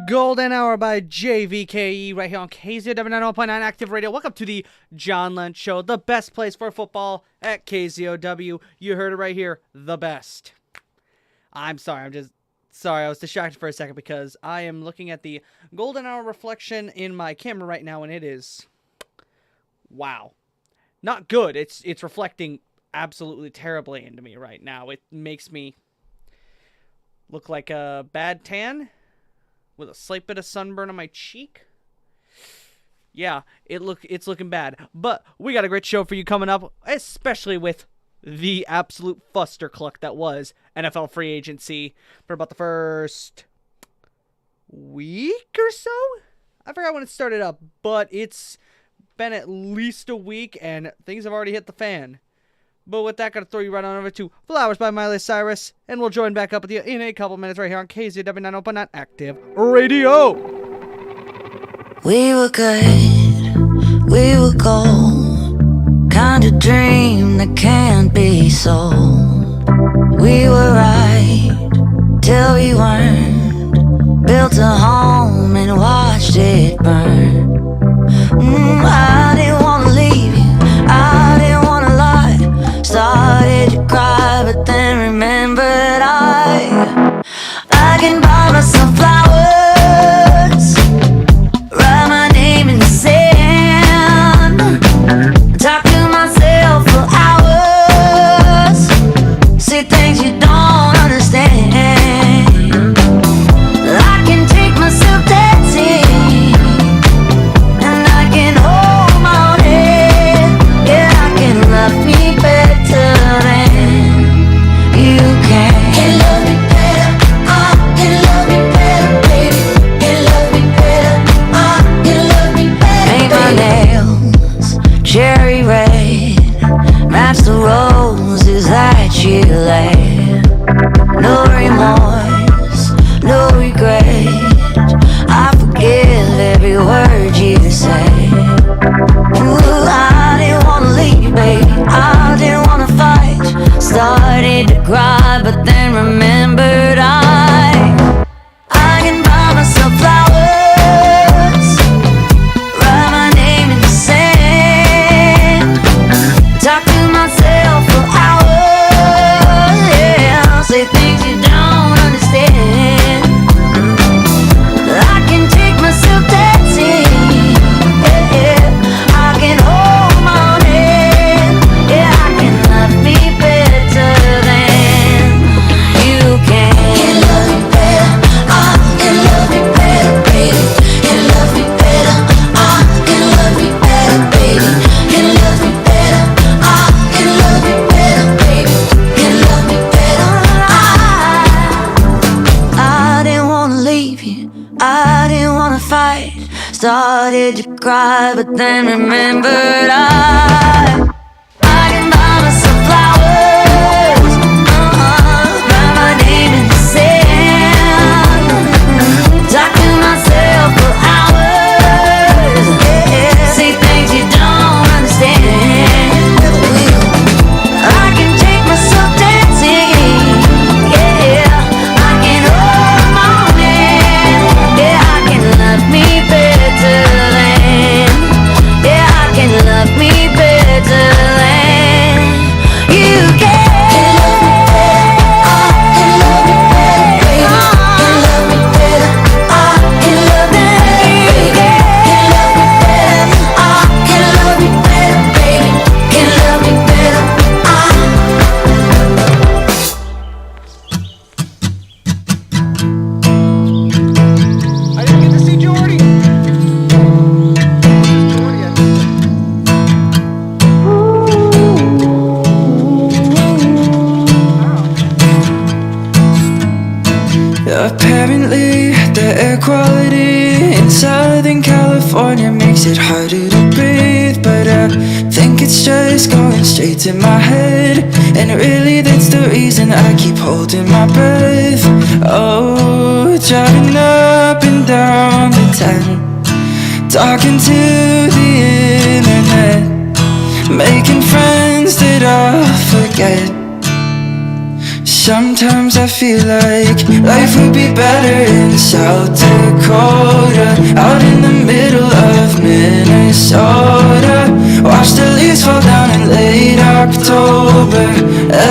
Golden Hour by JVKE right here on KZOW 99.9 Active Radio. Welcome to the John Lentz Show, the best place for football at KZOW. You heard it right here, the best. I'm sorry, I was distracted for a second because I am looking at the Golden Hour reflection in my camera right now, and it is, wow, not good. It's reflecting absolutely terribly into me right now. It makes me look like a bad tan with a slight bit of sunburn on my cheek. Yeah, it's looking bad. But we got a great show for you coming up, especially with the absolute fustercluck that was NFL free agency for about the first week or so. I forgot when it started up, but it's been at least a week, and things have already hit the fan. But with that, gotta throw you right on over to Flowers by Miley Cyrus, and we'll join back up with you in a couple minutes right here on KZW 99.9 Active Radio. We were good, we were gold, kind of dream that can't be sold. We were right, till we weren't, built a home and watched it burn. I didn't wanna leave you, I didn't wanna lie. Started to cry, but then remembered I can buy myself flowers, write my name in the sand, talk to myself for hours, say things you don't understand. I can take myself dancing, and I can hold my own head. Yeah, I can love me better than you can. Can love me better, can love me better, baby. Can love me better, can love me better. Paint my nails cherry red, match the roses that you laid. No remorse, no regret, I forgive every word you say. Ooh, I didn't wanna leave, babe, I didn't wanna fight. Started to cry, but then remembered I can buy myself flowers, write my name in the sand, talk to myself for hours, yeah, say things you don't understand. I can take myself dancing, yeah, I can hold my own hand, yeah, I can love me better than you can. Can love me better, can love me better, baby. Can love me better, can love me better, baby. Can love me better, can love me better, baby. Can love me better. I didn't wanna leave you, I didn't wanna fight. Started to cry, but then remembered I can buy myself flowers, write my name in the sand, talk to myself for hours, yeah, say things you don't understand. I can take myself dancing, yeah, I can hold my own hand, yeah, I can love me better than, yeah, I can love me better than you can. Can love me better, baby. Can love me better, can love me better, can love me better, baby. Can love me better, I didn't get to see Jordy. Apparently, the air quality in Southern California makes it harder to breathe. But I think it's just going straight to my head, and really that's the reason I keep holding my breath. Oh, driving up and down the 10, talking to the internet, making friends that I'll forget. sometimes I feel like life would be better in South Dakota, out in the middle of Minnesota. Watch the leaves fall down in late October.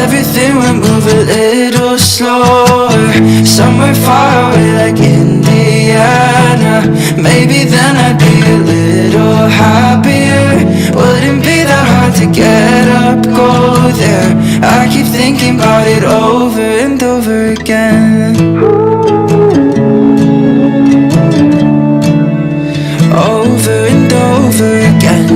Everything would move a little slower. Somewhere far away like Indiana. Maybe then I'd be a little happier. Wouldn't be that hard to get up, go there. I keep thinking about it over and over again. Over and over again.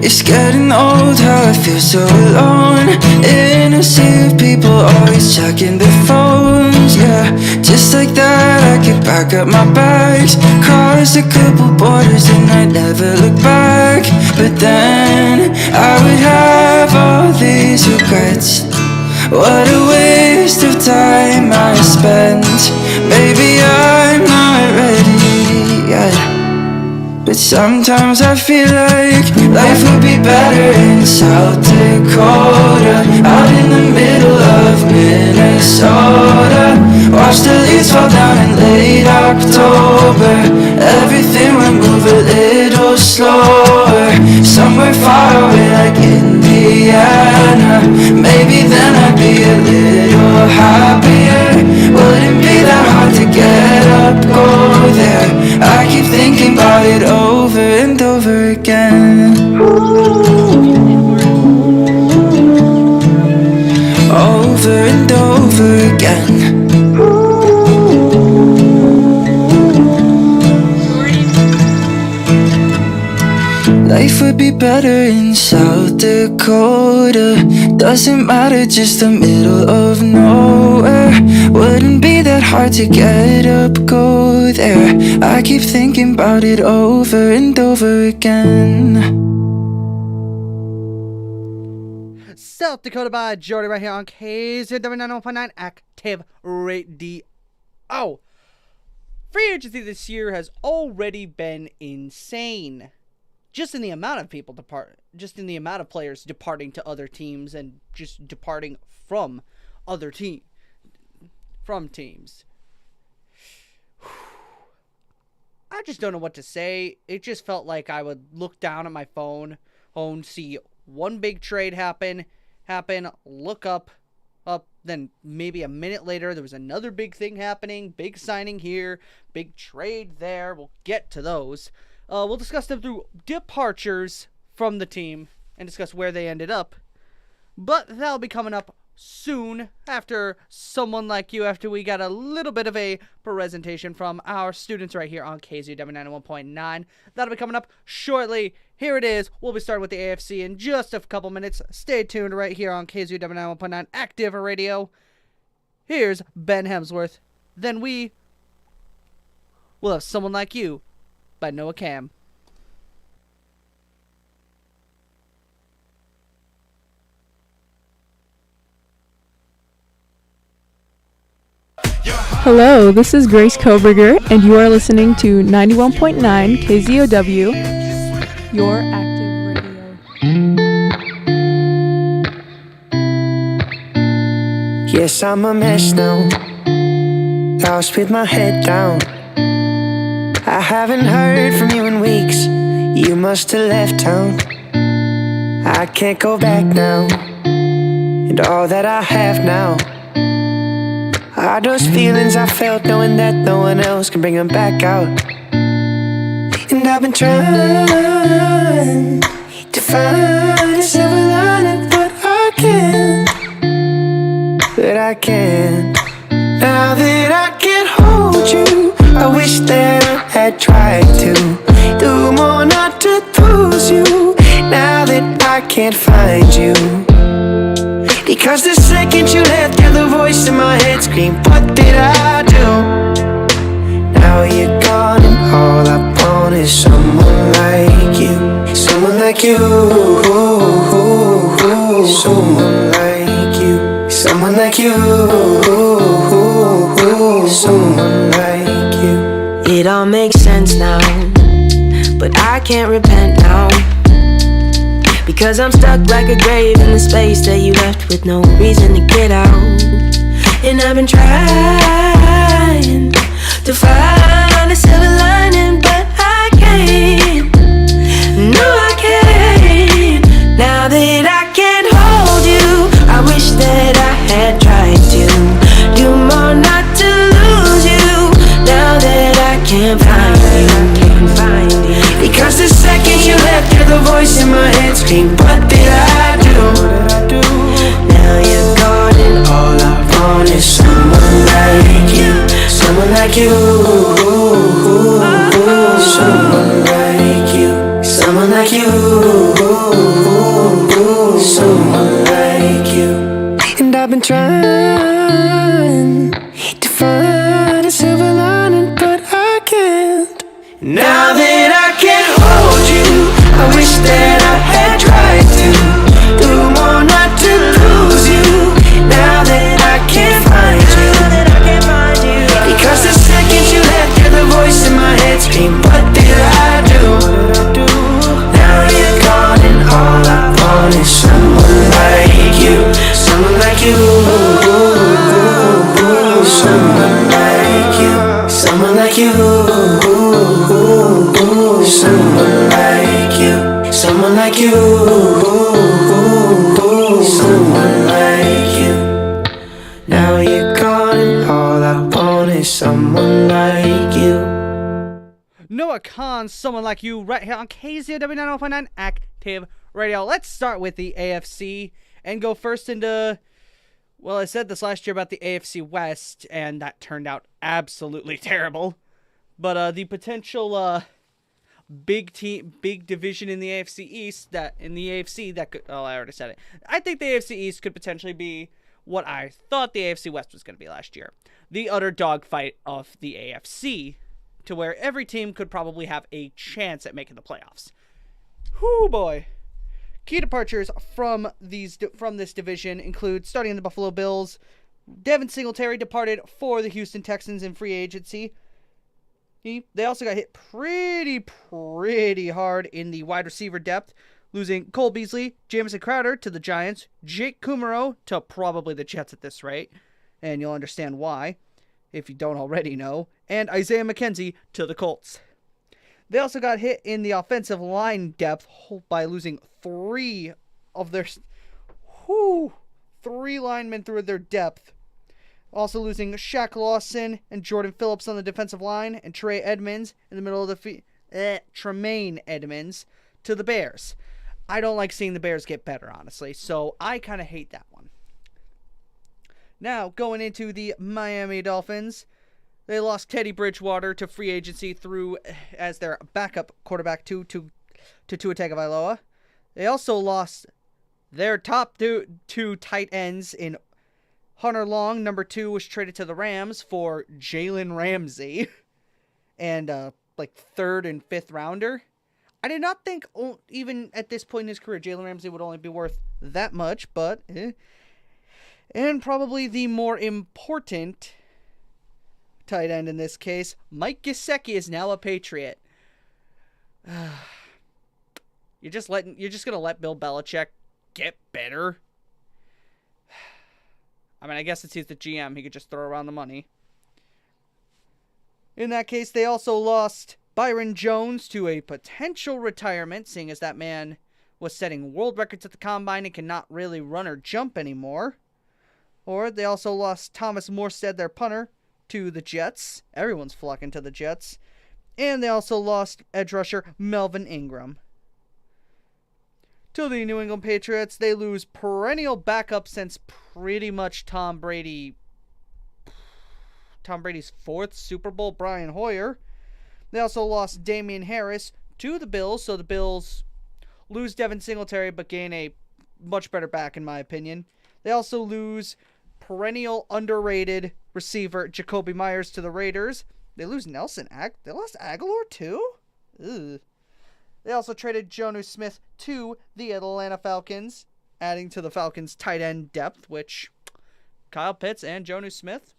It's getting old how I feel so alone in a sea of people always checking their phones. Yeah, just like that I could pack up my bags, cross a couple borders and I'd never look back. But then I would have all these regrets. What a waste of time I spent. Maybe I'm not ready yet, but sometimes I feel like life would be better in South Dakota, out in the middle of Minnesota. Watch the leaves fall down in late October. Everything would move a little slower. Somewhere far away like Indiana. Maybe then I'd be a little happier. Wouldn't be that hard to get up, go there. I keep thinking about it over and over again. Over and over again. Life would be better in South Dakota. Doesn't matter, just the middle of nowhere. Wouldn't be that hard to get up, go there. I keep thinking about it over and over again. South Dakota by Jordy right here on KZW91.9 Active Radio. Free agency this year has already been insane. Just in the amount of people just in the amount of players departing to other teams and just departing from other teams. I just don't know what to say. It just felt like I would look down at my phone, see one big trade happen, look up, then maybe a minute later there was another big thing happening, big signing here, big trade there. We'll get to those. We'll discuss them through departures from the team and discuss where they ended up. But that'll be coming up soon after someone like you, after we got a little bit of a presentation from our students right here on KZW 91.9. That'll be coming up shortly. Here it is. We'll be starting with the AFC in just a couple minutes. Stay tuned right here on KZW 91.9 Active Radio. Here's Ben Hemsworth. Then we will have Someone Like You by Noah Cam. Hello, this is Grace Koberger, and you are listening to 91.9 KZOW, your active radio. Yes, I'm a mess now, lost with my head down. I haven't heard from you in weeks, you must have left town. I can't go back now, and all that I have now are those feelings I felt knowing that no one else can bring them back out. And I've been trying to find a silver lining, but I can't. Now that I can't hold you, I wish that I had tried to do more not to lose you. Now that I can't find you, because the second you left, yeah, the voice in my head screamed, what did I do? Now you're gone and all I want is someone like you. Someone like you. Someone like you. Someone like you. Someone like you. It all makes sense now, but I can't repent now. Because I'm stuck like a grave in the space that you left with no reason to get out. And I've been trying to find a silver lining, but I can't. No, I can't. Now that I can't hold you, I wish that I had tried to do more not to lose you. Now that I can't find you, because the second you left, you're the voice in my head scream, what did I do? Now you're gone and all I want is someone like you. Someone like you. Someone like you. Someone like you. Someone like you. And I've been trying to find a silver lining, but I can't. Now that I can't hold you, I wish that I had tried to do more not to lose you. Now that I can't find you, because the second you left, you're the voice in my head scream, what did I do? Now you're gone and all I want is someone like you. Someone like you. Someone like you. Someone like you. Someone like you. Someone like you. Someone like you. Now you're gone and all I want is someone like you. Noah Khan, Someone Like You, right here on KZOW 90.9 Active Radio. Let's start with the AFC and go first into, well, I said this last year about the AFC West, and that turned out absolutely terrible. But the potential big division in the AFC East, that could, oh, I already said it. I think the AFC East could potentially be what I thought the AFC West was going to be last year. The utter dogfight of the AFC, to where every team could probably have a chance at making the playoffs. Whoo boy. Key departures from this division include, starting in the Buffalo Bills, Devin Singletary departed for the Houston Texans in free agency. They also got hit pretty hard in the wide receiver depth, losing Cole Beasley, Jamison Crowder to the Giants, Jake Kumaro to probably the Jets at this rate, and you'll understand why, if you don't already know, and Isaiah McKenzie to the Colts. They also got hit in the offensive line depth by losing three linemen through their depth. Also losing Shaq Lawson and Jordan Phillips on the defensive line, and Trey Edmonds in the middle of the Tremaine Edmonds to the Bears. I don't like seeing the Bears get better, honestly, so I kind of hate that one. Now, going into the Miami Dolphins, they lost Teddy Bridgewater to free agency as their backup quarterback to Tua Tagovailoa. They also lost their top two tight ends in Hunter Long, number 2, was traded to the Rams for Jalen Ramsey, and third and fifth rounder. I did not think, even at this point in his career, Jalen Ramsey would only be worth that much, but And probably the more important tight end in this case, Mike Gesicki is now a Patriot. You're just gonna let Bill Belichick get better? I mean, I guess since he's the GM, he could just throw around the money. In that case, they also lost Byron Jones to a potential retirement, seeing as that man was setting world records at the Combine and cannot really run or jump anymore. Or they also lost Thomas Morstead, their punter, to the Jets. Everyone's flocking to the Jets. And they also lost edge rusher Melvin Ingram. To the New England Patriots, they lose perennial backup since pretty much Tom Brady's fourth Super Bowl, Brian Hoyer. They also lost Damian Harris to the Bills, so the Bills lose Devin Singletary but gain a much better back, in my opinion. They also lose perennial underrated receiver Jacoby Myers to the Raiders. They lose They lost Aguilar too? Ugh. They also traded Jonnu Smith to the Atlanta Falcons, adding to the Falcons' tight end depth, which Kyle Pitts and Jonnu Smith,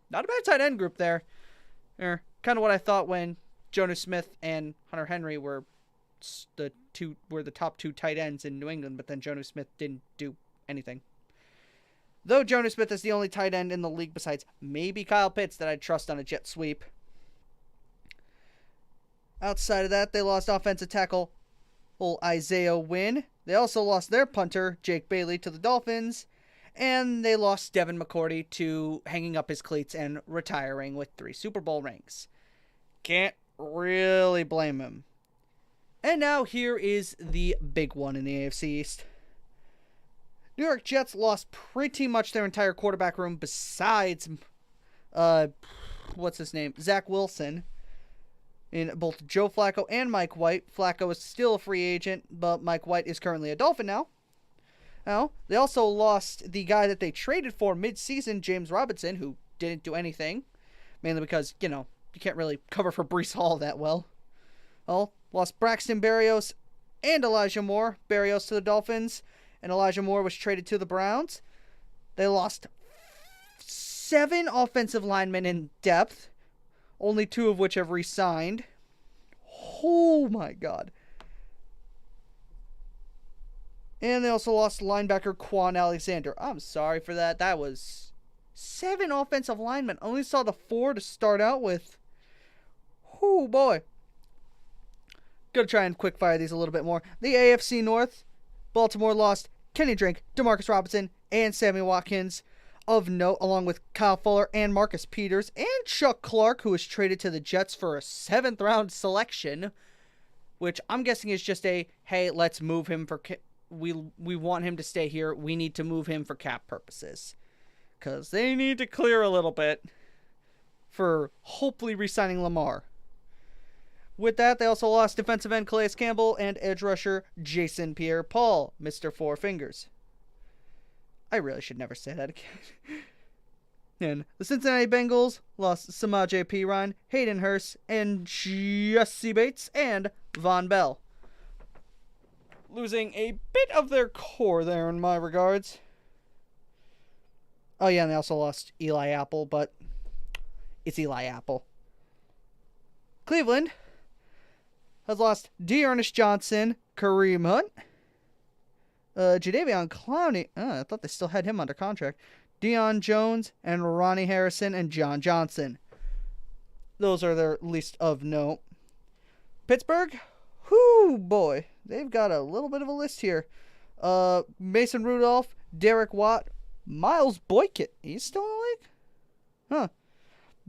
not a bad tight end group there. Kind of what I thought when Jonas Smith and Hunter Henry were the top two tight ends in New England, but then Jonas Smith didn't do anything. Though Jonas Smith is the only tight end in the league besides maybe Kyle Pitts that I'd trust on a jet sweep. Outside of that, they lost offensive tackle Isaiah Wynn. They also lost their punter, Jake Bailey, to the Dolphins. And they lost Devin McCourty to hanging up his cleats and retiring with 3 Super Bowl rings. Can't really blame him. And now here is the big one in the AFC East. New York Jets lost pretty much their entire quarterback room besides, Zach Wilson, in both Joe Flacco and Mike White. Flacco is still a free agent, but Mike White is currently a Dolphin now. Now, they also lost the guy that they traded for mid-season, James Robinson, who didn't do anything, mainly because, you can't really cover for Breece Hall that well. Well, lost Braxton Berrios and Elijah Moore. Berrios to the Dolphins, and Elijah Moore was traded to the Browns. They lost 7 offensive linemen in depth, only 2 of which have re-signed. Oh my God. And they also lost linebacker Quan Alexander. I'm sorry for that. That was 7 offensive linemen. Only saw the 4 to start out with. Oh boy. Gonna try and quickfire these a little bit more. The AFC North. Baltimore lost Kenny Drake, Demarcus Robinson, and Sammy Watkins. Of note, along with Kyle Fuller and Marcus Peters, and Chuck Clark, who was traded to the Jets for a 7th round selection, which I'm guessing is just a, hey, let's move him for, we want him to stay here, we need to move him for cap purposes. Because they need to clear a little bit for hopefully re-signing Lamar. With that, they also lost defensive end Calais Campbell and edge rusher Jason Pierre-Paul, Mr. Four Fingers. I really should never say that again. And the Cincinnati Bengals lost Samaje Perine, Hayden Hurst, and Jesse Bates, and Von Bell. Losing a bit of their core there in my regards. Oh yeah, and they also lost Eli Apple, but it's Eli Apple. Cleveland has lost D'Ernest Johnson, Kareem Hunt, Jadeveon Clowney. I thought they still had him under contract. Deion Jones and Ronnie Harrison and John Johnson. Those are their least of note. Pittsburgh, whoo boy, they've got a little bit of a list here. Mason Rudolph, Derek Watt, Miles Boykitt. He's still in the league? Huh.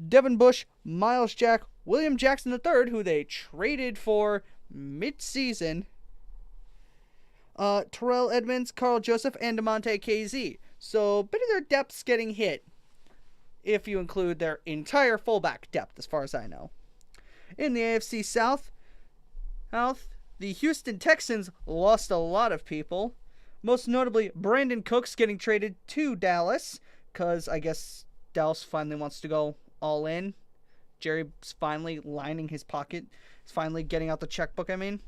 Devin Bush, Miles Jack, William Jackson III, who they traded for mid-season. Terrell Edmonds, Carl Joseph, and DeMonte KZ. So, a bit of their depth's getting hit, if you include their entire fullback depth, as far as I know. In the AFC South, the Houston Texans lost a lot of people. Most notably, Brandon Cooks getting traded to Dallas, because I guess Dallas finally wants to go all in. Jerry's finally lining his pocket. He's finally getting out the checkbook, I mean.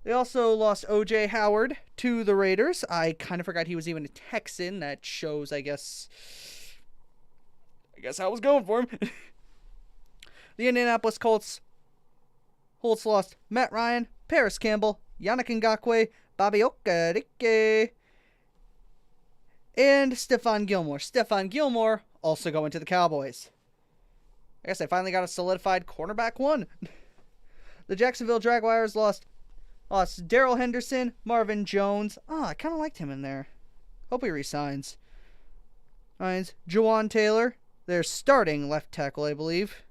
They also lost O.J. Howard to the Raiders. I kind of forgot he was even a Texan. That shows, I guess I was going for him. The Indianapolis Colts lost Matt Ryan, Paris Campbell, Yannick Ngakoue, Bobby Okereke, and Stephon Gilmore. Stephon Gilmore also going to the Cowboys. I guess I finally got a solidified cornerback one. The Jacksonville Jaguars lost Darrell Henderson, Marvin Jones. I kind of liked him in there. Hope he resigns. Juwan Taylor, their starting left tackle, I believe.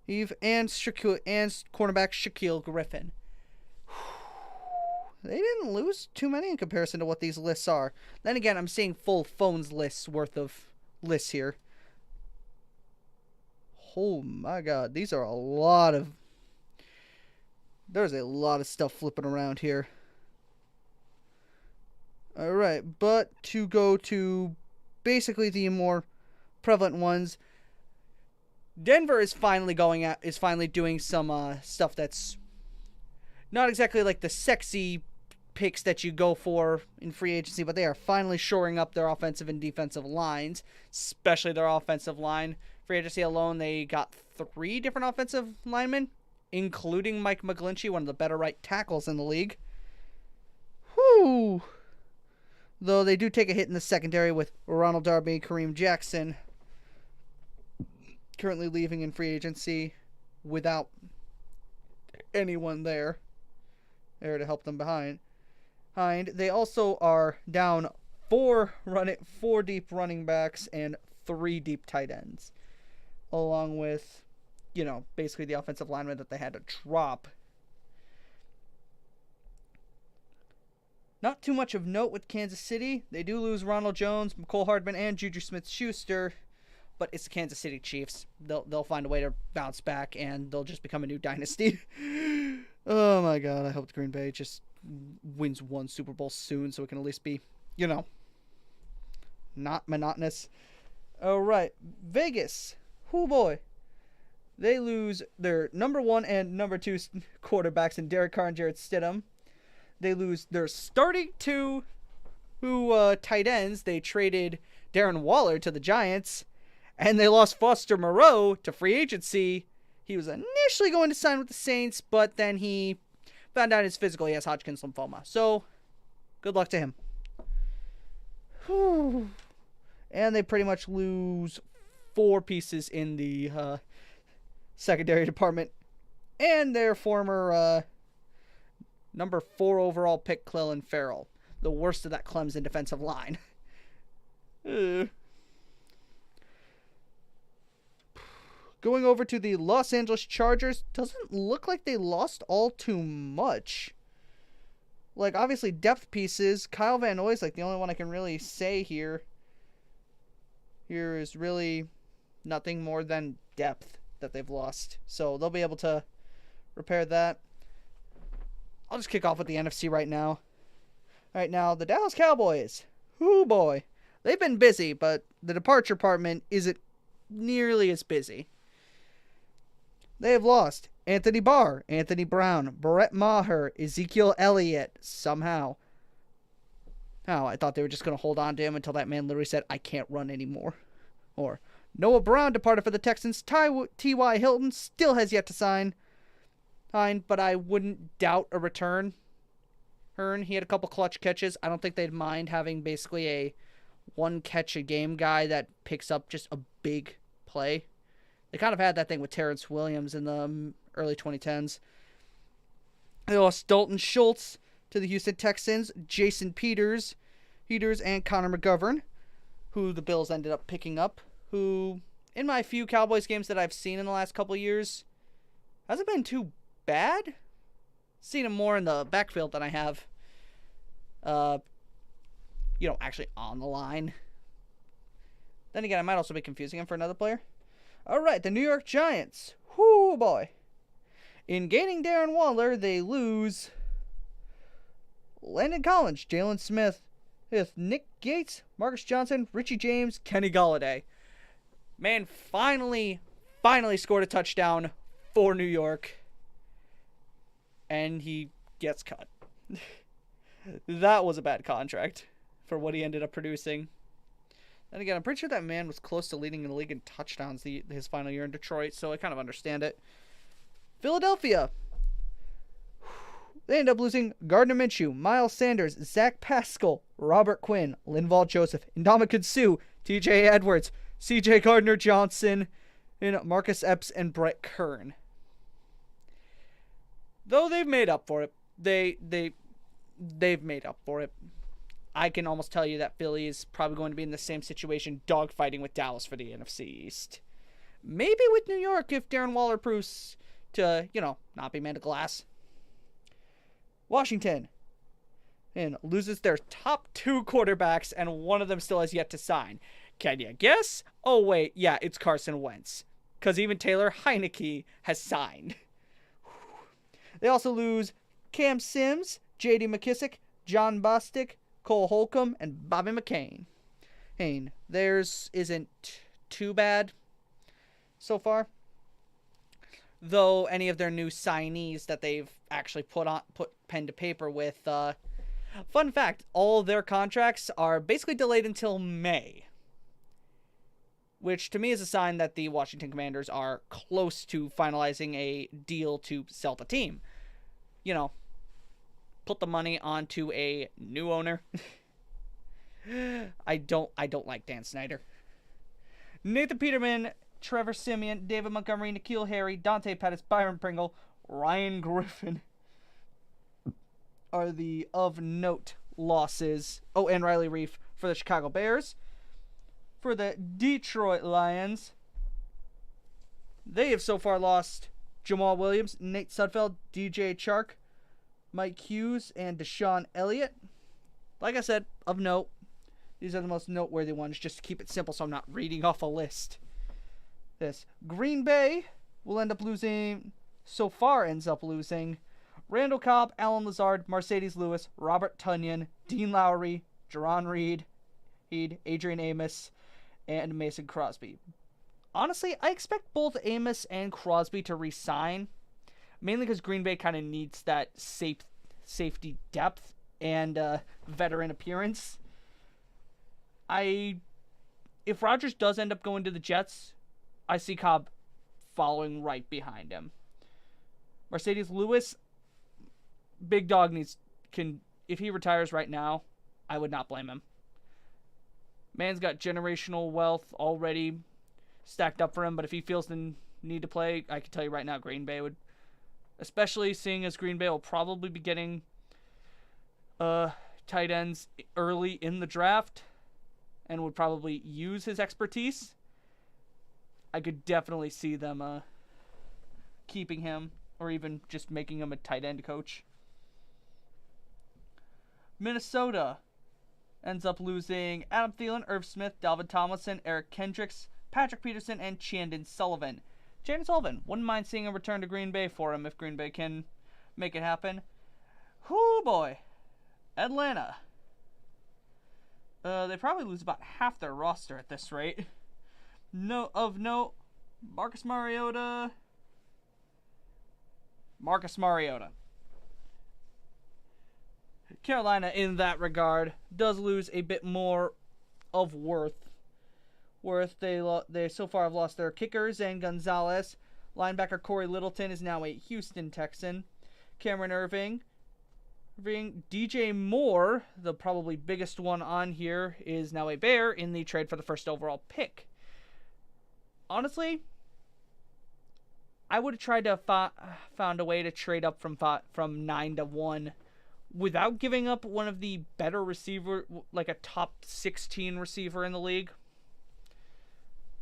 And cornerback Shaquille Griffin. They didn't lose too many in comparison to what these lists are. Then again, I'm seeing full phones lists worth of lists here. Oh my God, these are a lot of... There's a lot of stuff flipping around here. Alright, but to go to basically the more prevalent ones, Denver is finally doing some stuff that's not exactly like the sexy picks that you go for in free agency, but they are finally shoring up their offensive and defensive lines, especially their offensive line, Free agency alone, they got 3 different offensive linemen, including Mike McGlinchey, one of the better right tackles in the league. Whew. Though they do take a hit in the secondary with Ronald Darby, Kareem Jackson currently leaving in free agency without anyone there to help them behind. They also are down 4 deep running backs and 3 deep tight ends, along with, basically the offensive lineman that they had to drop. Not too much of note with Kansas City. They do lose Ronald Jones, McCole Hardman, and Juju Smith-Schuster, but it's the Kansas City Chiefs. They'll find a way to bounce back, and they'll just become a new dynasty. Oh my God, I hope Green Bay just wins 1 Super Bowl soon so it can at least be, not monotonous. All right, Vegas. Oh boy. They lose their number 1 and number 2 quarterbacks in Derek Carr and Jarrett Stidham. They lose their starting 2 tight ends. They traded Darren Waller to the Giants, and they lost Foster Moreau to free agency. He was initially going to sign with the Saints, but then he found out his physical. He has Hodgkin's lymphoma. So, good luck to him. Whew. And they pretty much lose 4 pieces in the secondary department. And their former number 4 overall pick, Clelin Ferrell. The worst of that Clemson defensive line. Going over to the Los Angeles Chargers, doesn't look like they lost all too much. Like, obviously, depth pieces. Kyle Van Noy's like the only one I can really say here. Here is really nothing more than depth that they've lost. So they'll be able to repair that. I'll just kick off with the NFC right now. Right now, the Dallas Cowboys. Ooh boy. They've been busy, but the departure department isn't nearly as busy. They have lost Anthony Barr, Anthony Brown, Brett Maher, Ezekiel Elliott, somehow. Oh, I thought they were just going to hold on to him until that man literally said, I can't run anymore. Or, Noah Brown departed for the Texans. T.Y. Hilton still has yet to sign. But I wouldn't doubt a return. He had a couple clutch catches. I don't think they'd mind having basically a 1-catch-a-game guy that picks up just a big play. They kind of had that thing with Terrence Williams in the early 2010s. They lost Dalton Schultz to the Houston Texans, Jason Peters, and Connor McGovern, who the Bills ended up picking up, who, in my few Cowboys games that I've seen in the last couple of years, hasn't been too bad. Seen him more in the backfield than I have, actually on the line. Then again, I might also be confusing him for another player. All right, the New York Giants. Whoo boy. In gaining Darren Waller, they lose Landon Collins, Jalen Smith, Nick Gates, Marcus Johnson, Richie James, Kenny Golladay. Man finally scored a touchdown for New York. And he gets cut. That was a bad contract for what he ended up producing. And again, I'm pretty sure that man was close to leading the league in touchdowns his final year in Detroit, so I kind of understand it. Philadelphia. They end up losing Gardner Minshew, Miles Sanders, Zach Pascal, Robert Quinn, Linval Joseph, Ndamukong Suh, TJ Edwards, CJ Gardner-Johnson, and Marcus Epps and Brett Kern. Though they've made up for it. They've made up for it. I can almost tell you that Philly is probably going to be in the same situation, dogfighting with Dallas for the NFC East. Maybe with New York if Darren Waller proves to, not be made of glass. Washington loses their top 2 quarterbacks, and one of them still has yet to sign. Can you guess? Oh, wait, yeah, it's Carson Wentz. Because even Taylor Heineke has signed. They also lose Cam Sims, J.D. McKissick, John Bostic, Cole Holcomb, and Bobby McCain. Theirs isn't too bad so far. Though any of their new signees that they've actually put pen to paper with. Fun fact, all of their contracts are basically delayed until May. which to me is a sign that the Washington Commanders are close to finalizing a deal to sell the team. You know, put the money onto a new owner. I don't like Dan Snyder. Nathan Peterman, Trevor Siemian, David Montgomery, N'Keal Harry, Dante Pettis, Byron Pringle, Ryan Griffin are the of note losses. Oh, and Riley Reef for the Chicago Bears. For the Detroit Lions, they have so far lost Jamal Williams, Nate Sudfeld, DJ Chark, Mike Hughes, and Deshaun Elliott. Like I said, of note, these are the most noteworthy ones, just to keep it simple so I'm not reading off a list. This Green Bay will ends up losing Randall Cobb, Alan Lazard, Mercedes Lewis, Robert Tunyon, Dean Lowry, Jerron Reed, Adrian Amos, and Mason Crosby. Honestly, I expect both Amos and Crosby to re-sign, mainly because Green Bay kind of needs that safety depth and veteran appearance. If Rodgers does end up going to the Jets, I see Cobb following right behind him. Mercedes Lewis, big dog if he retires right now, I would not blame him. Man's got generational wealth already stacked up for him, but if he feels the need to play, I can tell you right now, Green Bay would, especially seeing as Green Bay will probably be getting tight ends early in the draft and would probably use his expertise. I could definitely see them keeping him or even just making him a tight end coach. Minnesota ends up losing Adam Thielen, Irv Smith, Dalvin Tomlinson, Eric Kendricks, Patrick Peterson, and Chandon Sullivan. Chandon Sullivan, wouldn't mind seeing a return to Green Bay for him if Green Bay can make it happen. Whoo boy. Atlanta. They probably lose about half their roster at this rate. Of note, Marcus Mariota. Carolina, in that regard, does lose a bit more of worth. They so far have lost their kicker, Zane Gonzalez. Linebacker Corey Littleton is now a Houston Texan. Cameron Irving, DJ Moore, the probably biggest one on here, is now a Bear in the trade for the first overall pick. Honestly, I would have tried to found a way to trade up from 9 to 1 without giving up one of the better receiver, like a top 16 receiver in the league.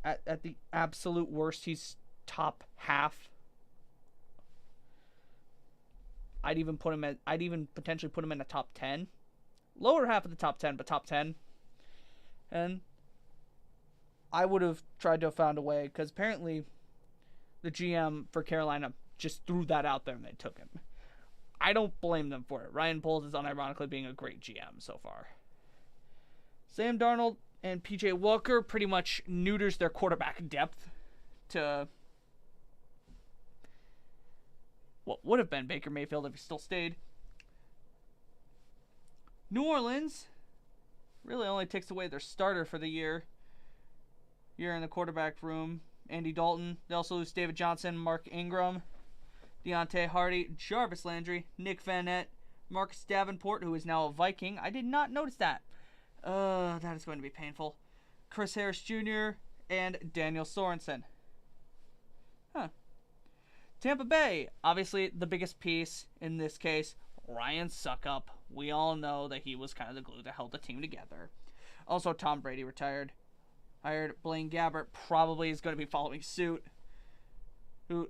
At the absolute worst, he's top half. I'd even potentially put him in the top 10. Lower half of the top 10, but top 10. And I would have tried to have found a way, because apparently the GM for Carolina just threw that out there and they took him. I don't blame them for it. Ryan Poles is unironically being a great GM so far. Sam Darnold and PJ Walker pretty much neuters their quarterback depth to what would have been Baker Mayfield if he still stayed. New Orleans really only takes away their starter for the year. You're in the quarterback room. Andy Dalton. They also lose David Johnson, Mark Ingram, Deontay Hardy, Jarvis Landry, Nick Vanette, Marcus Davenport, who is now a Viking. I did not notice that. That is going to be painful. Chris Harris Jr. and Daniel Sorensen. Tampa Bay, obviously the biggest piece in this case, Ryan Suckup. We all know that he was kind of the glue that held the team together. Also, Tom Brady retired. Hired Blaine Gabbert, probably is going to be following suit.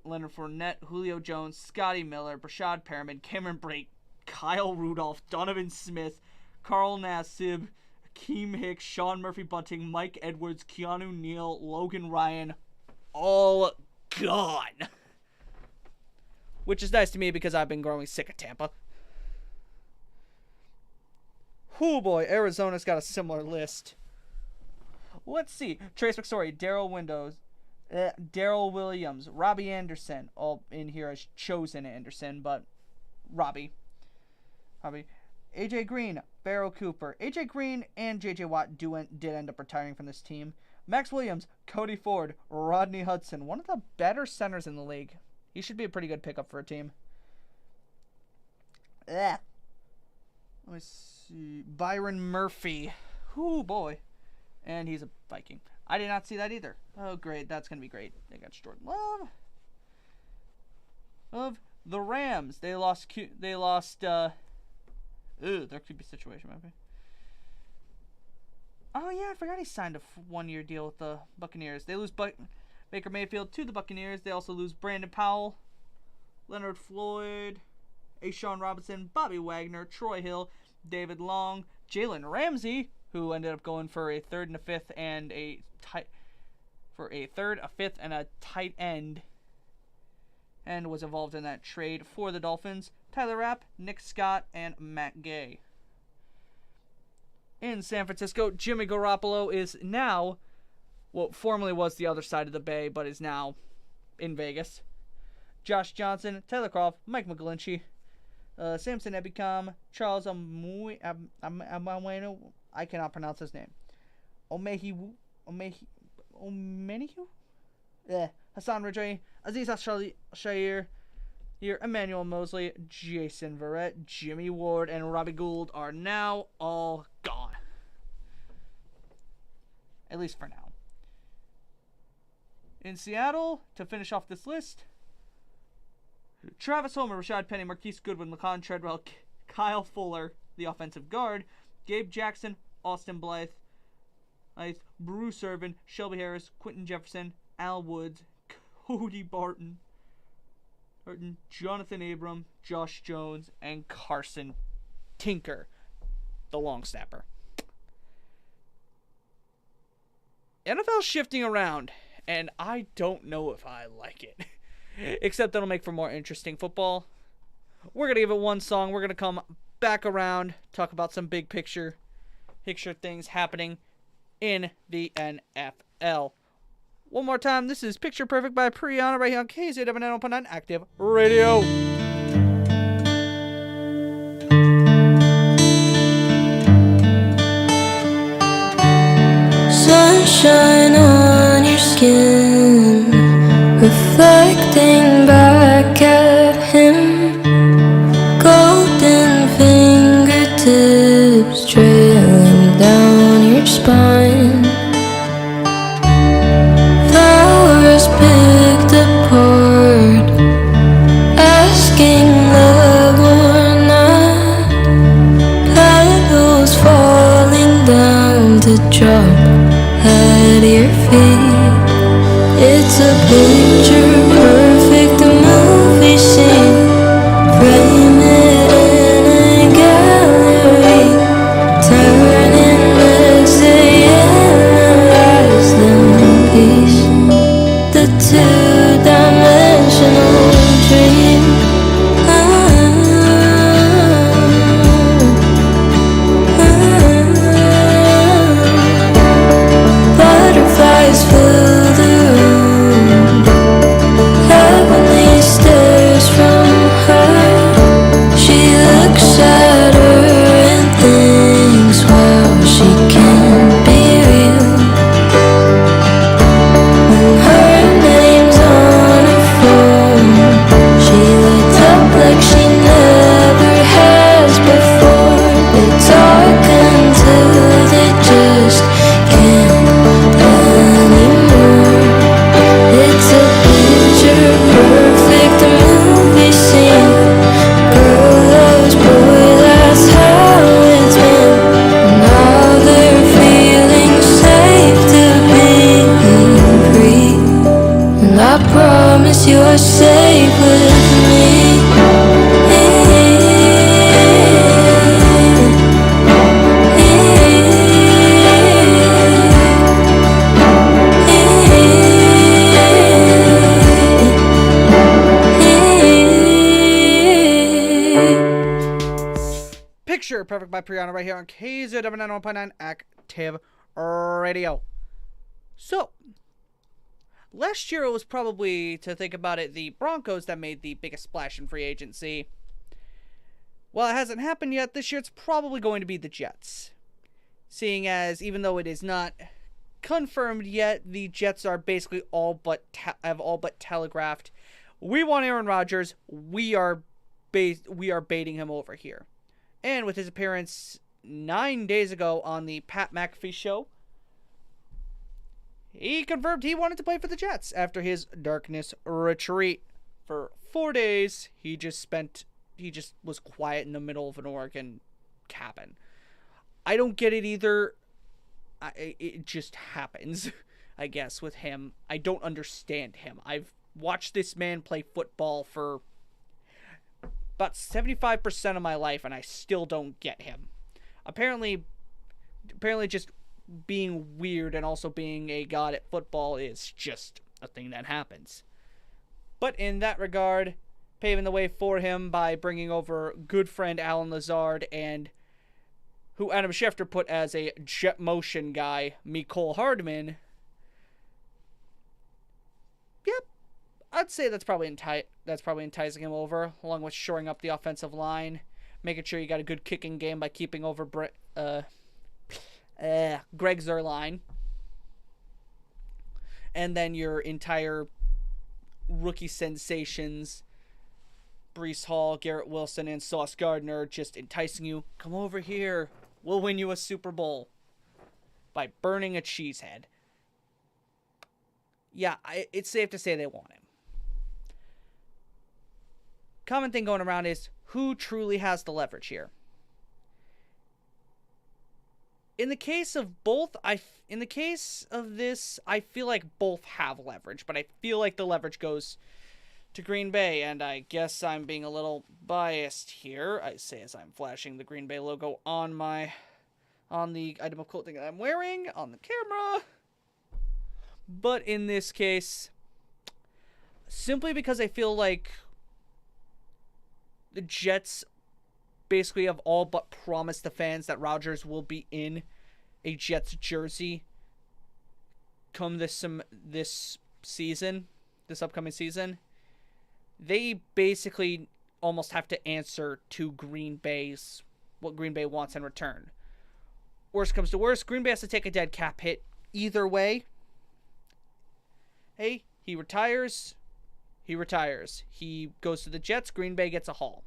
Leonard Fournette, Julio Jones, Scotty Miller, Brashad Perriman, Cameron Brate, Kyle Rudolph, Donovan Smith, Carl Nassib, Akeem Hicks, Sean Murphy-Bunting, Mike Edwards, Keanu Neal, Logan Ryan, all gone. Which is nice to me because I've been growing sick of Tampa. Oh boy, Arizona's got a similar list. Let's see. Trace McSorley, Daryl Williams, Robbie Anderson, all in here as chosen Anderson, but Robbie. AJ Green, Barrow Cooper. AJ Green and JJ Watt did end up retiring from this team. Max Williams, Cody Ford, Rodney Hudson. One of the better centers in the league. He should be a pretty good pickup for a team. Let me see. Byron Murphy. Oh, boy. And he's a Viking. I did not see that either. Oh, great. That's going to be great. They got Jordan Love. Of the Rams. They lost, there could be a situation, maybe. Oh, yeah, I forgot he signed a one-year deal with the Buccaneers. They lose Baker Mayfield to the Buccaneers. They also lose Brandon Powell, Leonard Floyd, Ashawn Robinson, Bobby Wagner, Troy Hill, David Long, Jalen Ramsey, who ended up going for a third and a fifth and a fifth, and a tight end, and was involved in that trade for the Dolphins. Tyler Rapp, Nick Scott, and Matt Gay. In San Francisco, Jimmy Garoppolo is now what formerly was the other side of the bay, but is now in Vegas. Josh Johnson, Tyler Croft, Mike McGlinchey, Samson Ebicom, Charles Amaweno, I cannot pronounce his name. Omenihu? Hassan Ridgway, Aziz Shair, Emmanuel Mosley, Jason Verrett, Jimmy Ward, and Robbie Gould are now all gone. At least for now. In Seattle, to finish off this list, Travis Homer, Rashad Penny, Marquise Goodwin, Laquan Treadwell, Kyle Fuller, the offensive guard, Gabe Jackson, Austin Blythe, Bruce Irvin, Shelby Harris, Quentin Jefferson, Al Woods, Cody Barton, Jonathan Abram, Josh Jones, and Carson Tinker, the long snapper. NFL's shifting around, and I don't know if I like it. Except it'll make for more interesting football. We're going to give it one song. We're going to come back around, talk about some big picture things happening in the NFL. One more time, this is Picture Perfect by Priyana right here on KZW9.9 Active Radio. Sunshine on your skin, reflecting back at him. Golden fingertips trailing down your spine. Flowers picked apart, asking love or not. Petals falling down to drop at your feet. It's a picture perfect movie scene. Frame it in a gallery, turning as they analyze them in peace. The two-dimensional dream. Butterflies fill the room, heavenly stares from her. She looks at her and thinks, wow, she can't be real. When her name's on her phone, she lights up like she never has before. They talk until they just can't anymore. It's a picture perfect movie scene. Girl loves boy, that's how it's been. Now they're feeling safe to be free. And I promise you're safe with me. Picture Perfect by Priyana right here on KZW9.9 Active Radio. So, last year it was probably, to think about it, the Broncos that made the biggest splash in free agency. While it hasn't happened yet, this year it's probably going to be the Jets. Seeing as, even though it is not confirmed yet. The Jets are basically have all but telegraphed, we want Aaron Rodgers. We are baiting him over here. And with his appearance 9 days ago on the Pat McAfee show, he confirmed he wanted to play for the Jets after his darkness retreat. For 4 days, he just was quiet in the middle of an Oregon cabin. I don't get it either. It just happens, I guess, with him. I don't understand him. I've watched this man play football for about 75% of my life, and I still don't get him. Apparently just being weird and also being a god at football is just a thing that happens. But in that regard, paving the way for him by bringing over good friend Alan Lazard and who Adam Schefter put as a jet motion guy, Mecole Hardman. Yep, I'd say that's probably enticing him over, along with shoring up the offensive line, making sure you got a good kicking game by keeping over Greg Zuerlein, and then your entire rookie sensations, Breece Hall, Garrett Wilson, and Sauce Gardner, just enticing you. Come over here. We'll win you a Super Bowl by burning a cheesehead. Yeah, it's safe to say they want him. Common thing going around is who truly has the leverage here. In the case of this, I feel like both have leverage, but I feel like the leverage goes to Green Bay, and I guess I'm being a little biased here. I say as I'm flashing the Green Bay logo on the item of clothing that I'm wearing on the camera. But in this case, simply because I feel like the Jets basically have all but promised the fans that Rodgers will be in a Jets jersey come this upcoming season. They basically almost have to answer to what Green Bay wants in return. Worst comes to worst, Green Bay has to take a dead cap hit either way. Hey, he retires. He goes to the Jets, Green Bay gets a haul.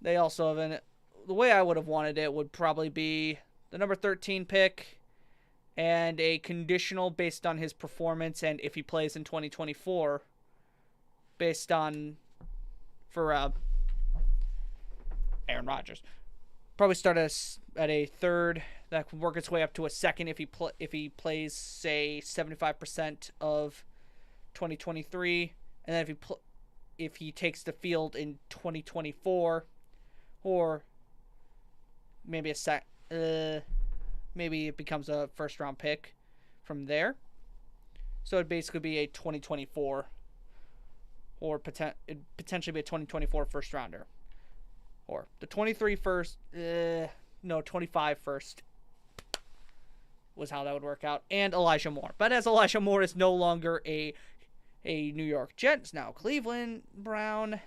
They also have the way I would have wanted it would probably be the number 13 pick and a conditional based on his performance and if he plays in 2024 for Aaron Rodgers. Probably start at a third that could work its way up to a second if he plays, say, 75% of 2023, and then if he takes the field in 2024, or maybe maybe it becomes a first round pick from there. So it'd basically be a 2024 or potentially be a 2024 first rounder. Or the 23 first, 25 first was how that would work out. And Elijah Moore. But as Elijah Moore is no longer a New York Jet, it's now Cleveland Brown,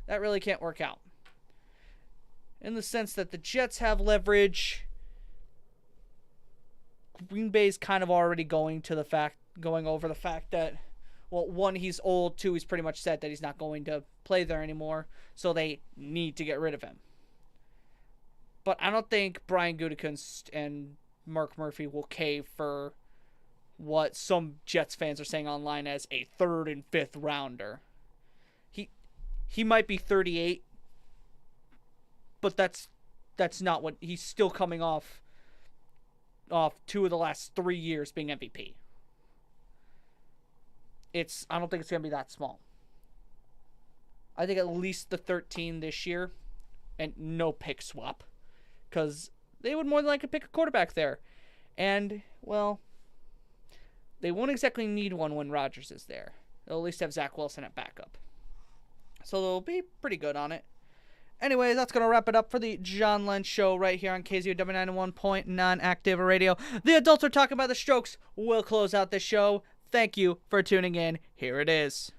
that really can't work out. In the sense that the Jets have leverage, Green Bay's kind of already going over the fact that, well, one, he's old, two, he's pretty much said that he's not going to play there anymore, so they need to get rid of him. But I don't think Brian Gutekunst and Mark Murphy will cave for what some Jets fans are saying online as a third and fifth rounder. He might be 38, but that's not what he's still coming off 2 of the last 3 years being MVP. I don't think it's going to be that small. I think at least the 13 this year and no pick swap, because they would more than likely pick a quarterback there. And, well, they won't exactly need one when Rodgers is there. They'll at least have Zach Wilson at backup. So they'll be pretty good on it. Anyways, that's going to wrap it up for the John Lentz Show right here on KZOW 91.9 Active Radio. The adults are talking about the Strokes. We'll close out the show. Thank you for tuning in. Here it is.